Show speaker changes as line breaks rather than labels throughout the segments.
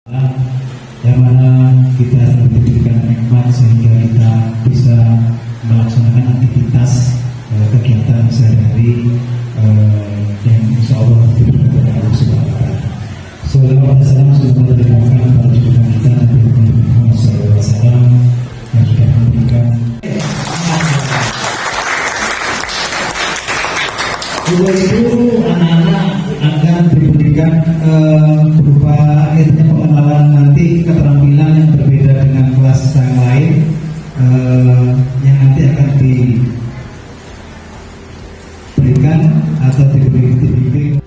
yang mana kita diberikan nikmat sehingga kita bisa melaksanakan aktivitas kegiatan sehari-hari yang insya Allah diberikan oleh Allah Subhanahu wa Ta'ala. Salawat dan salam semoga diberikan kepada junjungan kita Nabi Muhammad SAW yang sudah memberikan seluruh anak-anak akan diberikan berupa pengenalan nanti keterampilan yang berbeda dengan kelas yang lain yang nanti akan diberikan atau dibimbing.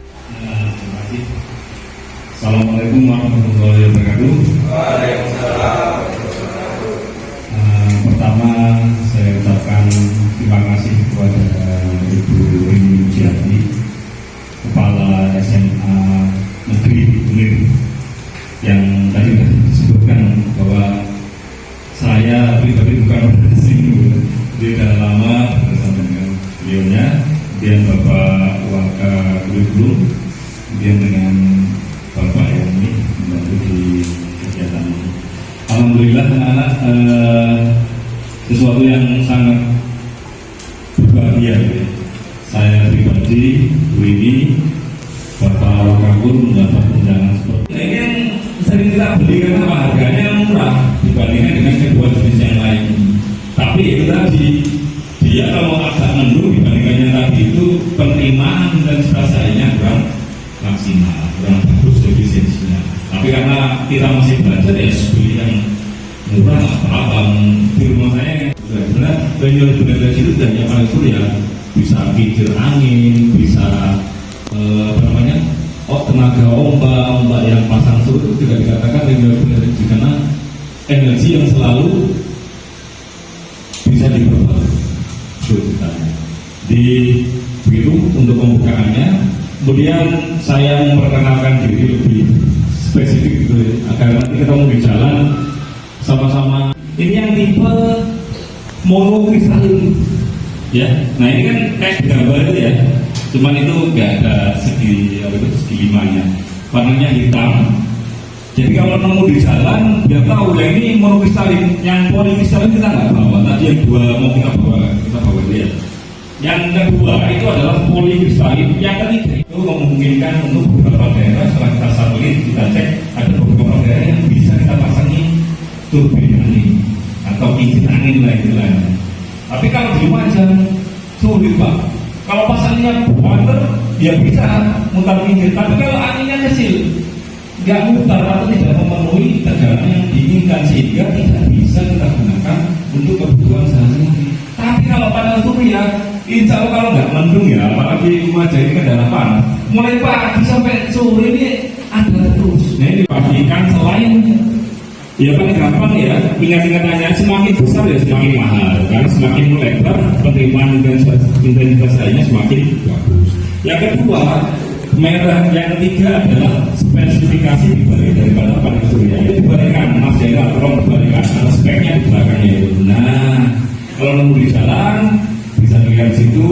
Assalamualaikum warahmatullahi wabarakatuh.
Waalaikumsalam.
Pertama saya ucapkan terima kasih kepada Ibu Rini Mujiati, Kepala SMA Negeri Ulir, yang tadi sudah disebutkan bahwa saya pribadi bukan asing, sudah lama bersama dengan beliaunya, kemudian Bapak Waka Kurikulum, kemudian dengan Bapak yang ini membantu di kegiatan ini. Alhamdulillah anak-anak sesuatu yang sangat berbahagia ya. Saya pribadi, Bu ini, Bapak Wakakur mendapat undangan seperti ini. Yang sering kita beli karena harganya murah dibandingkan dengan kedua jenis yang lain. Tapi itu tadi, dia kalau agak mendung dibandingkan yang tadi itu penerimaan dan sebagainya kurang maksimal, kurang bagus efisiensinya. Tapi karena kita masih belajar ya beli yang murah apa di rumah saya sebenarnya penjual benda itu dan yang paling sulit ya bisa kincir angin, bisa tenaga ombak yang pasang surut itu juga dikatakan renewable energy karena energi yang selalu bisa diperbaiki di biru untuk pembukaannya. Kemudian saya memperkenalkan diri lebih spesifik gitu ya, agar nanti ketemu di jalan sama-sama. Ini yang tipe monokristalin ya. Nah ini kan kayak gambar itu ya, cuman itu nggak ada segi limanya, warnanya hitam. Jadi kalau nemu di jalan dia tahu ya ini monokristalin. Yang polikristalin kita nggak bawa, tadi yang dua mau kita bawa itu ya. Yang kedua itu adalah polikristalin. Yang ketiga itu memungkinkan untuk beberapa daerah setelah kita satelit kita cek ada beberapa daerah yang bisa kita pasangi turbin angin atau kincir angin lah istilahnya. Tapi kalau di Lumajang sulit Pak. Kalau pasangnya water ya bisa mutar kincir. Tapi kalau anginnya kecil nggak mutar atau tidak memenuhi tegangan yang diinginkan sehingga tidak bisa kita gunakan untuk kebutuhan sehari-hari. Tapi kalau panel surya, insya Allah kalau nggak mendung ya, apalagi Lumajang ini kan daerah panas, mulai pagi sampai sore ini ada terus. Nah ini pastikan selain ya paling gampang ya, ingat-ingatannya semakin besar ya semakin mahal, karena semakin melebar penerimaan intensitas lainnya semakin bagus. Yang kedua, merah yang ketiga adalah spesifikasi dibalik daripada panel surya. Itu dibalikan, Mas Jenderal, tolong dibalikan, ada speknya di belakangnya itu. Nah, kalau nemu di jalan bisa dilihat situ.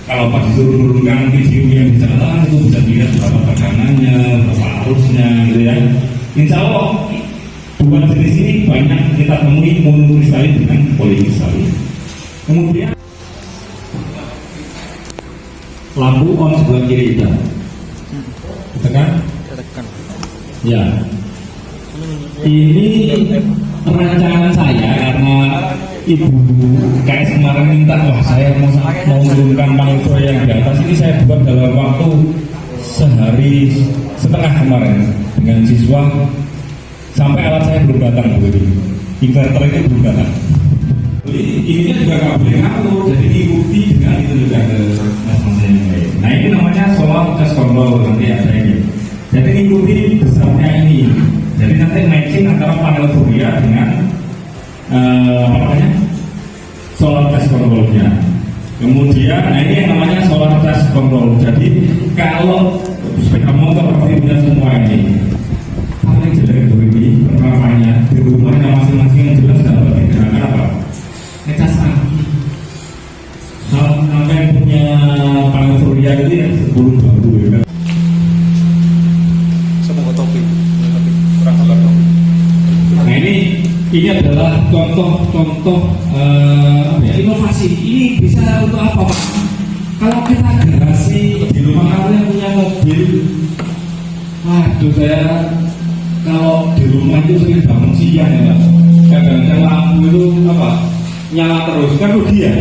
Kalau pas disuruh turunkan video yang di jalan itu bisa dilihat berapa tegangannya, berapa arusnya, gitu ya. Insya Allah dua jenis ini banyak kita temui monokristalin dengan polikristalin. Kemudian lampu on sebelah kiri kita tekan. Ya, ini rancangan saya karena Ibu KS kemarin minta, wah saya mau menurunkan panel yang di atas ini saya buat dalam waktu sehari setengah kemarin dengan siswa sampai alat saya belum datang begini, inverter itu belum datang. Jadi ininya juga nggak boleh ngatur, jadi diikuti dengan itu juga ke mas-mas yang lain. Nah ini namanya solar test control nanti ada ini. Jadi ikuti besarnya ini. Jadi nanti matching antara panel surya dengan solar test controlnya. Kemudian, nah ini yang namanya solar test control. Jadi kalau sepeda motor pasti punya semua ini. Paling jelek ini penerapannya di rumahnya masing-masing yang jelas dapat digunakan apa? Ngecas angin. Kalau sampai punya panel surya itu ya 10 baru ya kan.
Semua topi.
ini adalah contoh inovasi. Ini bisa untuk apa, Pak? Kalau kita garasi di rumah kalian punya mobil, waduh, saya kalau di rumah itu sering bangun siang ya, Pak. Kadang-kadang lampu itu apa? Nyala terus, kan rugi ya?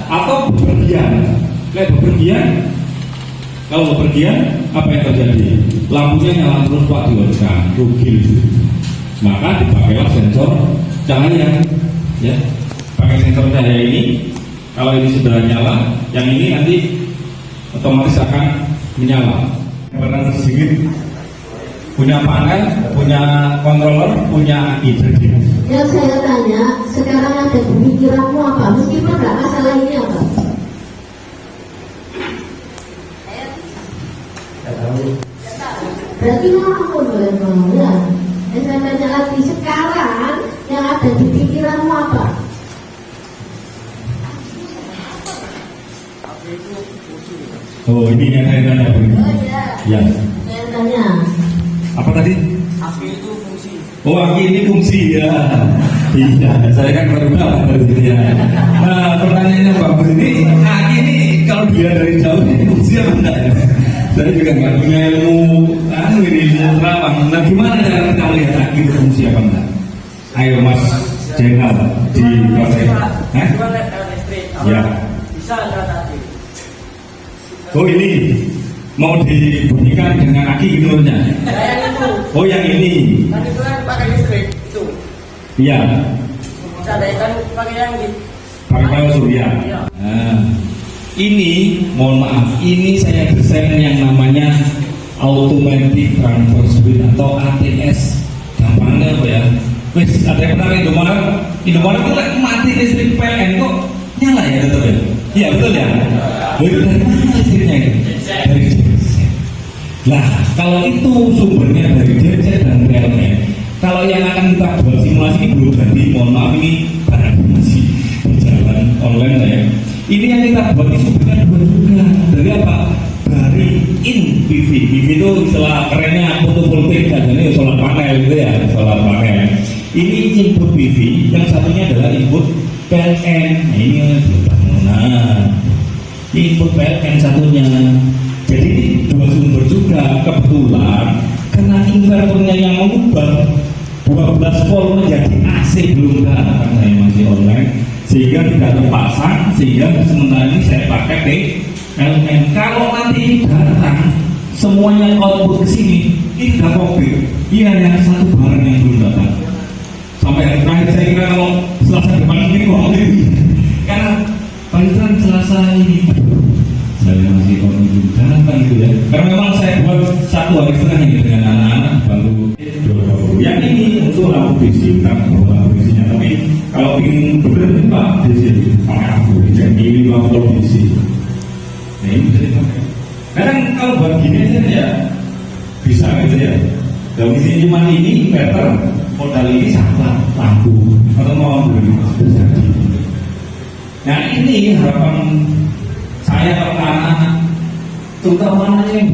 Atau bepergian? Kayak bepergian, kalau bepergian apa yang terjadi? Lampunya nyala terus, Pak, diorkan, rugi. Maka dipakailah sensor cahaya, ya. Pakai sensor cahaya ini, kalau ini sudah nyala, yang ini nanti otomatis akan menyala. Karena sedikit punya panel, punya controller, punya aki.
Yang saya tanya, sekarang ada pemikiranmu apa? Meskipun nggak masalah ini apa? Berarti mau boleh mau ya? Yang saya tanya lagi, sekarang yang ada di pikiranmu apa?
Oh, ini yang saya tanya, Bu.
Oh iya.
Ya.
Saya tanya.
Apa tadi?
Aki itu fungsi.
Oh, aki ini fungsi ya. Iya, saya kan baru tahu dari sini ya. Nah, pertanyaannya Pak Bu, ini aki ini kalau dia dari jauh ini fungsi apa enggak ya? Saya juga nggak punya ilmu ini terawang. Nah, gimana cara kita melihat aki itu fungsi apa enggak? Ayo Mas Jenal di proses.
Listrik.
Ya.
Bisa nggak tadi?
Oh, ini mau dibunyikan dengan aki menurutnya.
Yang itu.
Oh, yang ini.
Kan itu kan pakai listrik itu.
Iya.
Bisa kan pakai yang di.
Pakai panel surya.
Iya.
Nah, ini mohon maaf, ini saya desain yang namanya automatic transfer switch atau ATS. Gampangnya apa ya? Wes, ada yang pernah Indomaret itu kan mati listrik PLN kok nyala ya tetap ya? Iya betul ya. Itu dari mana listriknya itu? Dari genset. Nah, kalau itu sumbernya dari genset dan PLN, kalau yang akan kita buat simulasi ini belum jadi, mohon maaf ini barang masih berjalan online lah ya. Ini yang kita buat ini sumbernya dua juga. Dari apa? Dari PV. PV itu istilah kerennya fotovoltaik, jadi solar panel gitu ya, solar panel. Ini input PV, yang satunya adalah input PLN. Nah, ini bangunan. Ini input PLN satunya. Jadi dua sumber juga. Kebetulan karena inverternya yang mengubah 12 volt menjadi AC belum datang, karena saya masih online, sehingga tidak terpasang, sehingga sementara ini saya pakai PLN. Kalau nanti datang semuanya output ke sini, ini tidak COVID. Iya, yang satu barang yang belum datang. Sampai hari terakhir saya kira kalau Selasa depan ini COVID, karena panggilan Selasa ini saya masih belum datang gitu ya. Karena memang saya buat satu hari setengah ini dengan anak-anak baru 20. Yang ini untuk lampu DC, kan lampu DC-nya. Tapi kalau ingin benar Pak DC pakai lampu jadi ini lampu DC. Nah ini bisa dipakai. Kadang kalau buat gini aja ya bisa gitu ya. Kalau isi cuma ini inverter, modal ini sama lampu atau mau beli bisa. Nah ini harapan saya kepada anak-anak, terutama yang